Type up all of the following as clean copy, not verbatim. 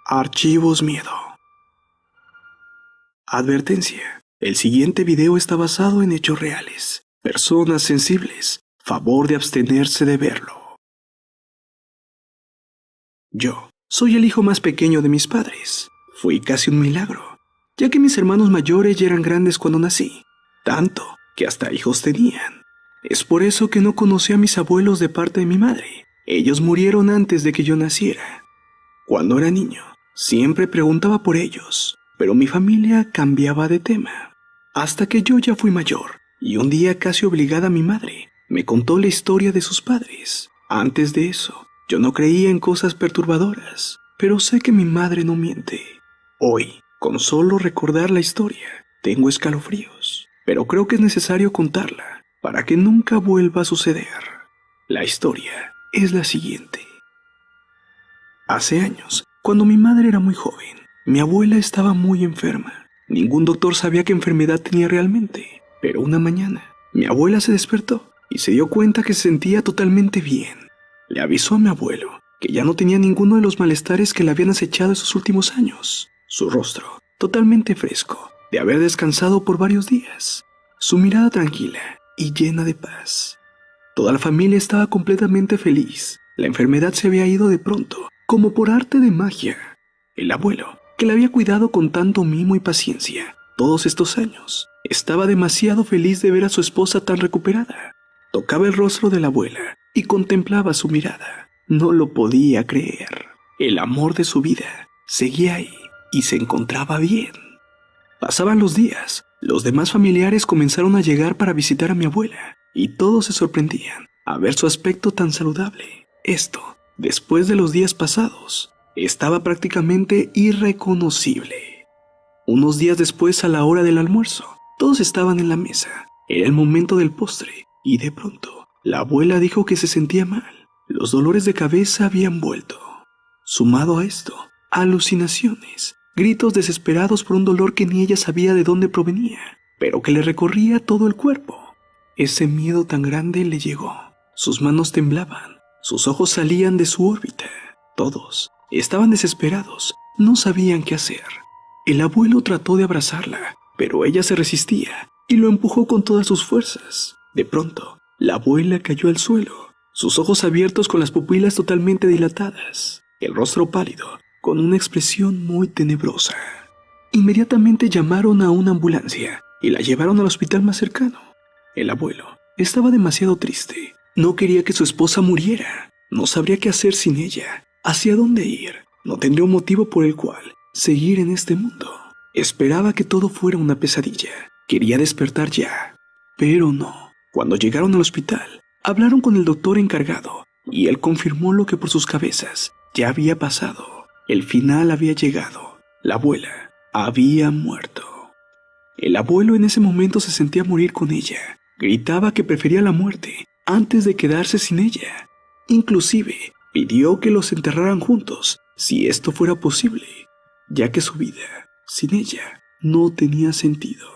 Archivos Miedo. Advertencia. El siguiente video está basado en hechos reales. Personas sensibles, favor de abstenerse de verlo. Yo soy el hijo más pequeño de mis padres. Fui casi un milagro, ya que mis hermanos mayores ya eran grandes cuando nací, tanto que hasta hijos tenían. Es por eso que no conocí a mis abuelos de parte de mi madre. Ellos murieron antes de que yo naciera. Cuando era niño, siempre preguntaba por ellos, pero mi familia cambiaba de tema. Hasta que yo ya fui mayor, y un día casi obligada mi madre me contó la historia de sus padres. Antes de eso, yo no creía en cosas perturbadoras, pero sé que mi madre no miente. Hoy, con solo recordar la historia, tengo escalofríos, pero creo que es necesario contarla para que nunca vuelva a suceder. La historia es la siguiente. Hace años, cuando mi madre era muy joven, mi abuela estaba muy enferma. Ningún doctor sabía qué enfermedad tenía realmente, pero una mañana, mi abuela se despertó y se dio cuenta que se sentía totalmente bien. Le avisó a mi abuelo que ya no tenía ninguno de los malestares que le habían acechado esos últimos años. Su rostro, totalmente fresco, de haber descansado por varios días. Su mirada tranquila y llena de paz. Toda la familia estaba completamente feliz. La enfermedad se había ido de pronto, como por arte de magia. El abuelo, que la había cuidado con tanto mimo y paciencia todos estos años, estaba demasiado feliz de ver a su esposa tan recuperada. Tocaba el rostro de la abuela y contemplaba su mirada. No lo podía creer. El amor de su vida seguía ahí y se encontraba bien. Pasaban los días. Los demás familiares comenzaron a llegar para visitar a mi abuela y todos se sorprendían a ver su aspecto tan saludable. Esto, después de los días pasados, estaba prácticamente irreconocible. Unos días después, a la hora del almuerzo, todos estaban en la mesa. Era el momento del postre y de pronto, la abuela dijo que se sentía mal. Los dolores de cabeza habían vuelto. Sumado a esto, alucinaciones, gritos desesperados por un dolor que ni ella sabía de dónde provenía, pero que le recorría todo el cuerpo. Ese miedo tan grande le llegó. Sus manos temblaban, sus ojos salían de su órbita. Todos estaban desesperados, no sabían qué hacer. El abuelo trató de abrazarla, pero ella se resistía y lo empujó con todas sus fuerzas. De pronto, la abuela cayó al suelo, sus ojos abiertos con las pupilas totalmente dilatadas, el rostro pálido, con una expresión muy tenebrosa. Inmediatamente llamaron a una ambulancia y la llevaron al hospital más cercano. El abuelo estaba demasiado triste, no quería que su esposa muriera, no sabría qué hacer sin ella, hacia dónde ir, no tendría un motivo por el cual seguir en este mundo. Esperaba que todo fuera una pesadilla, quería despertar ya, pero no. Cuando llegaron al hospital, hablaron con el doctor encargado y él confirmó lo que por sus cabezas ya había pasado. El final había llegado. La abuela había muerto. El abuelo en ese momento se sentía morir con ella. Gritaba que prefería la muerte antes de quedarse sin ella. Inclusive pidió que los enterraran juntos, si esto fuera posible, ya que su vida sin ella no tenía sentido.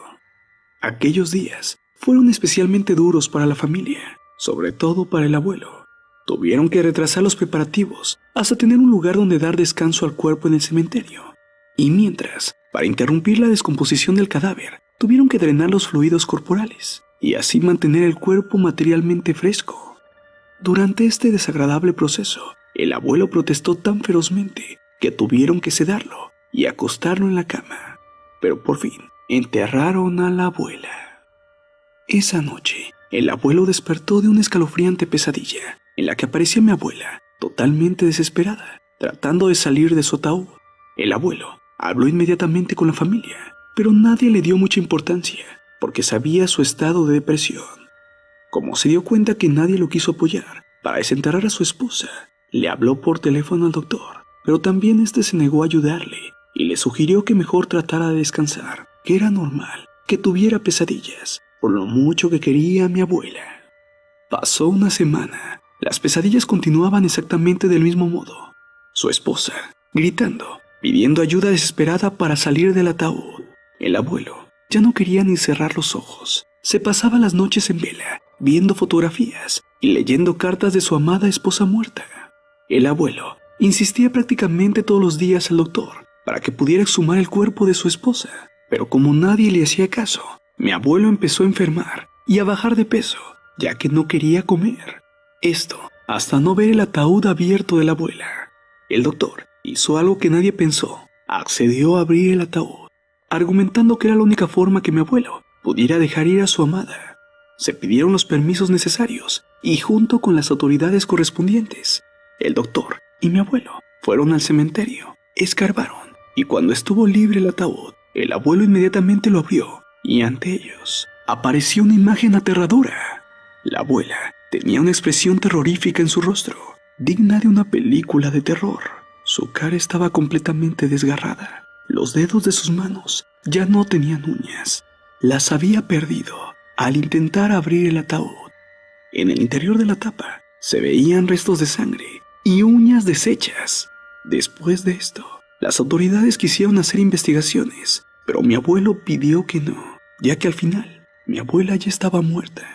Aquellos días fueron especialmente duros para la familia, sobre todo para el abuelo. Tuvieron que retrasar los preparativos hasta tener un lugar donde dar descanso al cuerpo en el cementerio. Y mientras, para interrumpir la descomposición del cadáver, tuvieron que drenar los fluidos corporales y así mantener el cuerpo materialmente fresco. Durante este desagradable proceso, el abuelo protestó tan ferozmente que tuvieron que sedarlo y acostarlo en la cama. Pero por fin, enterraron a la abuela. Esa noche, el abuelo despertó de una escalofriante pesadilla en la que aparecía mi abuela, totalmente desesperada, tratando de salir de su ataúd. El abuelo habló inmediatamente con la familia, pero nadie le dio mucha importancia porque sabía su estado de depresión. Como se dio cuenta que nadie lo quiso apoyar para desenterrar a su esposa, le habló por teléfono al doctor, pero también este se negó a ayudarle y le sugirió que mejor tratara de descansar, que era normal que tuviera pesadillas, por lo mucho que quería a mi abuela. Pasó una semana. Las pesadillas continuaban exactamente del mismo modo. Su esposa, gritando, pidiendo ayuda desesperada para salir del ataúd. El abuelo ya no quería ni cerrar los ojos. Se pasaba las noches en vela, viendo fotografías y leyendo cartas de su amada esposa muerta. El abuelo Insistía prácticamente todos los días al doctor para que pudiera exhumar el cuerpo de su esposa, pero como nadie le hacía caso, mi abuelo empezó a enfermar y a bajar de peso, ya que no quería comer. Esto hasta no ver el ataúd abierto de la abuela. El doctor hizo algo que nadie pensó, accedió a abrir el ataúd, argumentando que era la única forma que mi abuelo pudiera dejar ir a su amada. Se pidieron los permisos necesarios y junto con las autoridades correspondientes, el doctor y mi abuelo fueron al cementerio, escarbaron y cuando estuvo libre el ataúd, el abuelo inmediatamente lo abrió y ante ellos apareció una imagen aterradora. La abuela tenía una expresión terrorífica en su rostro, digna de una película de terror. Su cara estaba completamente desgarrada. Los dedos de sus manos ya no tenían uñas. Las había perdido al intentar abrir el ataúd. En el interior de la tapa se veían restos de sangre y uñas deshechas. Después de esto, las autoridades quisieron hacer investigaciones, pero mi abuelo pidió que no, ya que al final mi abuela ya estaba muerta.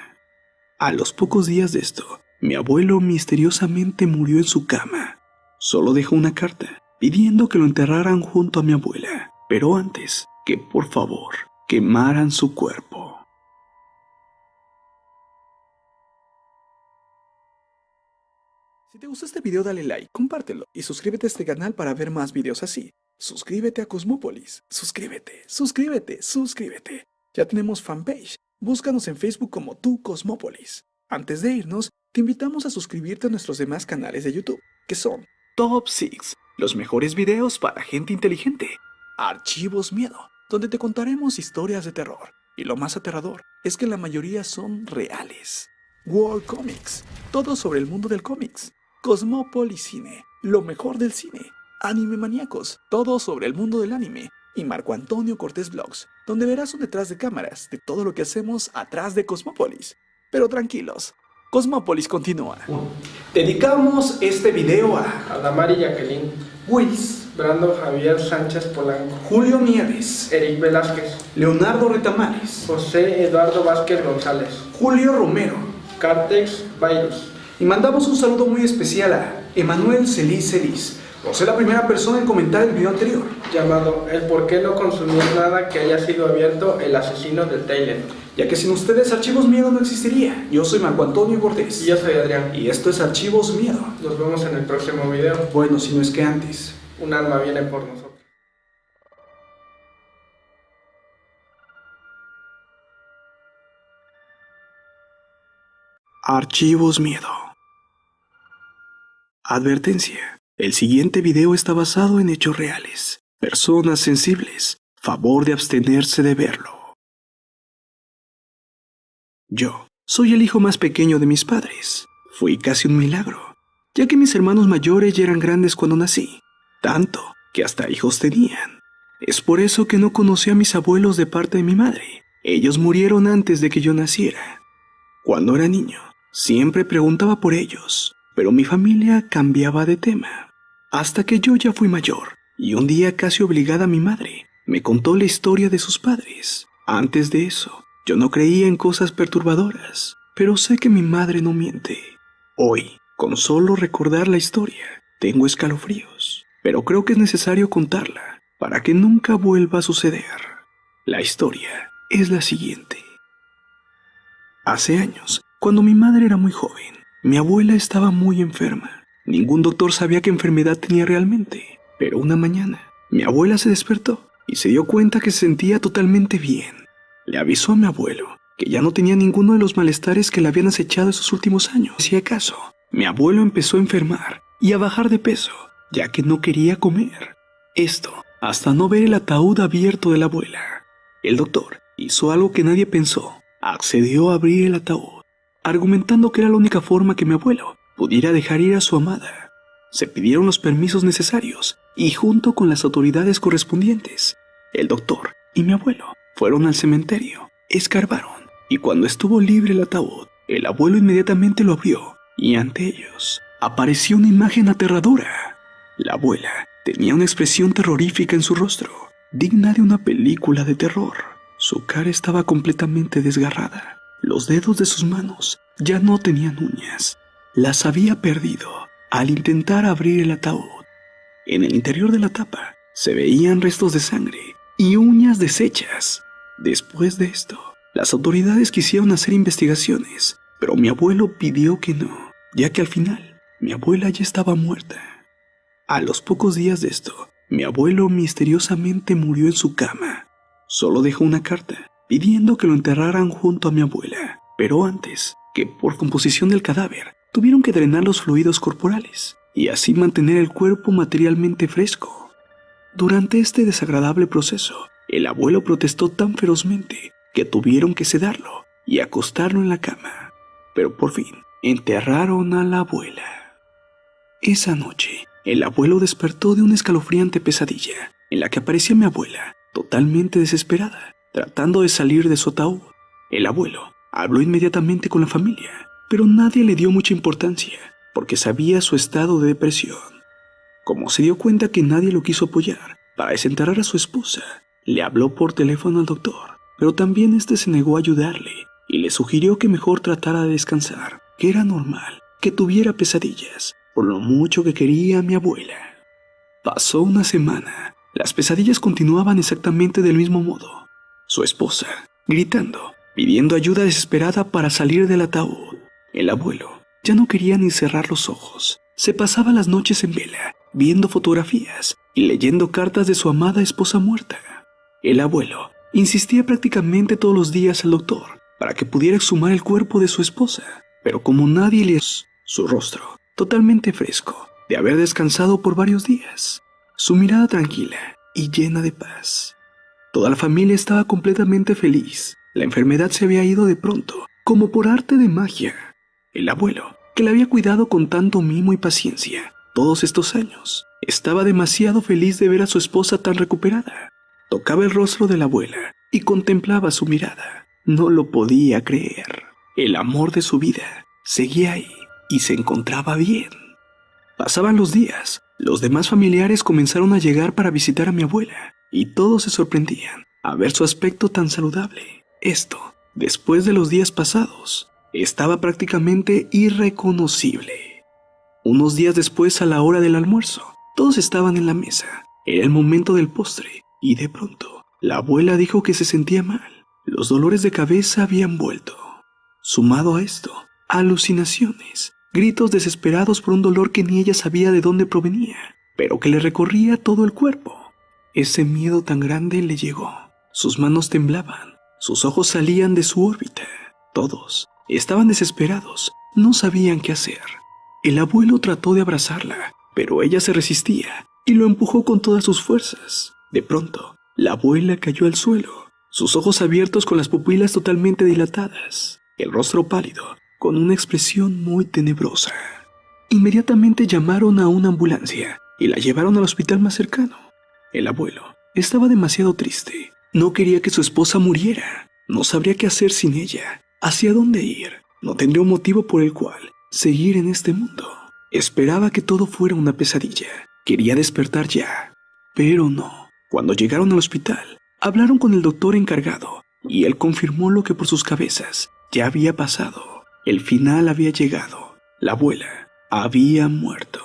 A los pocos días de esto, mi abuelo misteriosamente murió en su cama. Solo dejó una carta pidiendo que lo enterraran junto a mi abuela, pero antes que por favor quemaran su cuerpo. Si te gustó este video dale like, compártelo y suscríbete a este canal para ver más videos así. Suscríbete a Cosmópolis, suscríbete. Ya tenemos fanpage, búscanos en Facebook como Tu Cosmópolis. Antes de irnos, te invitamos a suscribirte a nuestros demás canales de YouTube, que son Top 6, los mejores videos para gente inteligente. Archivos Miedo, donde te contaremos historias de terror. Y lo más aterrador es que la mayoría son reales. World Comics, todo sobre el mundo del cómics. Cosmópolis Cine, lo mejor del cine. Anime Maníacos, todo sobre el mundo del anime. Y Marco Antonio Cortés Vlogs, donde verás un detrás de cámaras de todo lo que hacemos atrás de Cosmópolis. Pero tranquilos, Cosmópolis continúa. Dedicamos este video a Adamari Jacqueline, Wills, Brando Javier Sánchez Polanco, Julio Nieves, Eric Velázquez, Leonardo Retamares, José Eduardo Vázquez González, Julio Romero, Cartex Virus. y mandamos un saludo muy especial a Emanuel Celis, por ser la primera persona en comentar el video anterior, Llamado El por qué no consumir nada que haya sido abierto, el asesino de Taylor. ya que sin ustedes Archivos Miedo no existiría. Yo soy Marco Antonio Cortés. Y yo soy Adrián. Y esto es Archivos Miedo. Nos vemos en el próximo video. Bueno, si no es que antes. Un alma viene por nosotros. Archivos Miedo. Advertencia. El siguiente video está basado en hechos reales. Personas sensibles, favor de abstenerse de verlo. Yo soy el hijo más pequeño de mis padres. Fui casi un milagro, ya que mis hermanos mayores ya eran grandes cuando nací, tanto que hasta hijos tenían. Es por eso que no conocí a mis abuelos de parte de mi madre. Ellos murieron antes de que yo naciera. Cuando era niño, siempre preguntaba por ellos, pero mi familia cambiaba de tema. Hasta que yo ya fui mayor, y un día casi obligada mi madre me contó la historia de sus padres. Antes de eso, yo no creía en cosas perturbadoras, pero sé que mi madre no miente. Hoy, con solo recordar la historia, tengo escalofríos, pero creo que es necesario contarla para que nunca vuelva a suceder. La historia es la siguiente. Hace años, cuando mi madre era muy joven, mi abuela estaba muy enferma. Ningún doctor sabía qué enfermedad tenía realmente, pero una mañana, mi abuela se despertó y se dio cuenta que se sentía totalmente bien. Le avisó a mi abuelo que ya no tenía ninguno de los malestares que le habían acechado esos últimos años. Si acaso, mi abuelo empezó a enfermar y a bajar de peso, ya que no quería comer. Esto hasta no ver el ataúd abierto de la abuela. El doctor hizo algo que nadie pensó, accedió a abrir el ataúd, argumentando que era la única forma que mi abuelo pudiera dejar ir a su amada. Se pidieron los permisos necesarios y junto con las autoridades correspondientes, el doctor y mi abuelo fueron al cementerio, escarbaron y cuando estuvo libre el ataúd, el abuelo inmediatamente lo abrió y ante ellos apareció una imagen aterradora. La abuela tenía una expresión terrorífica en su rostro, digna de una película de terror. Su cara estaba completamente desgarrada. Los dedos de sus manos ya no tenían uñas. Las había perdido al intentar abrir el ataúd. En el interior de la tapa se veían restos de sangre y uñas deshechas. Después de esto, las autoridades quisieron hacer investigaciones, pero mi abuelo pidió que no, ya que al final mi abuela ya estaba muerta. A los pocos días de esto, mi abuelo misteriosamente murió en su cama. Solo dejó una carta pidiendo que lo enterraran junto a mi abuela, pero antes, que por composición del cadáver, tuvieron que drenar los fluidos corporales y así mantener el cuerpo materialmente fresco. Durante este desagradable proceso, el abuelo protestó tan ferozmente que tuvieron que sedarlo y acostarlo en la cama. Pero por fin, enterraron a la abuela. Esa noche, el abuelo despertó de una escalofriante pesadilla en la que aparecía mi abuela, totalmente desesperada, tratando de salir de su ataúd. El abuelo habló inmediatamente con la familia, pero nadie le dio mucha importancia porque sabía su estado de depresión. Como se dio cuenta que nadie lo quiso apoyar para desenterrar a su esposa, le habló por teléfono al doctor, pero también este se negó a ayudarle y le sugirió que mejor tratara de descansar, que era normal que tuviera pesadillas, por lo mucho que quería a mi abuela. Pasó una semana. Las pesadillas continuaban exactamente del mismo modo. Su esposa, gritando, pidiendo ayuda desesperada para salir del ataúd. El abuelo ya no quería ni cerrar los ojos. Se pasaba las noches en vela, viendo fotografías y leyendo cartas de su amada esposa muerta. El abuelo insistía prácticamente todos los días al doctor para que pudiera exhumar el cuerpo de su esposa, pero como nadie le... Su rostro, totalmente fresco, de haber descansado por varios días. Su mirada tranquila y llena de paz. Toda la familia estaba completamente feliz. La enfermedad se había ido de pronto, como por arte de magia. El abuelo, que la había cuidado con tanto mimo y paciencia todos estos años, estaba demasiado feliz de ver a su esposa tan recuperada. Tocaba el rostro de la abuela y contemplaba su mirada. No lo podía creer. El amor de su vida seguía ahí y se encontraba bien. Pasaban los días. Los demás familiares comenzaron a llegar para visitar a mi abuela y todos se sorprendían a ver su aspecto tan saludable. Esto, después de los días pasados, estaba prácticamente irreconocible. Unos días después, a la hora del almuerzo, todos estaban en la mesa. Era el momento del postre y de pronto, la abuela dijo que se sentía mal. Los dolores de cabeza habían vuelto. Sumado a esto, alucinaciones, gritos desesperados por un dolor que ni ella sabía de dónde provenía, pero que le recorría todo el cuerpo. Ese miedo tan grande le llegó. Sus manos temblaban, sus ojos salían de su órbita. Todos estaban desesperados, no sabían qué hacer. El abuelo trató de abrazarla, pero ella se resistía y lo empujó con todas sus fuerzas. De pronto, la abuela cayó al suelo, sus ojos abiertos con las pupilas totalmente dilatadas, el rostro pálido, con una expresión muy tenebrosa. Inmediatamente llamaron a una ambulancia y la llevaron al hospital más cercano. El abuelo estaba demasiado triste. No quería que su esposa muriera. No sabría qué hacer sin ella. ¿Hacia dónde ir? No tendría un motivo por el cual seguir en este mundo. Esperaba que todo fuera una pesadilla. Quería despertar ya. Pero no. Cuando llegaron al hospital, hablaron con el doctor encargado y él confirmó lo que por sus cabezas ya había pasado. El final había llegado. La abuela había muerto.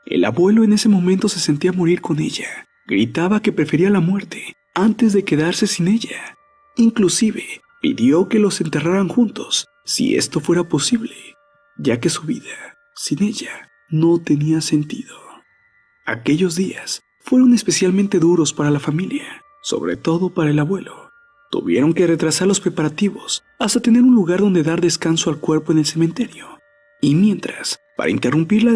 El abuelo en ese momento se sentía morir con ella. Gritaba que prefería la muerte antes de quedarse sin ella. Inclusive pidió que los enterraran juntos, si esto fuera posible, ya que su vida sin ella no tenía sentido. Aquellos días fueron especialmente duros para la familia, sobre todo para el abuelo. Tuvieron que retrasar los preparativos hasta tener un lugar donde dar descanso al cuerpo en el cementerio. Y mientras, para interrumpir la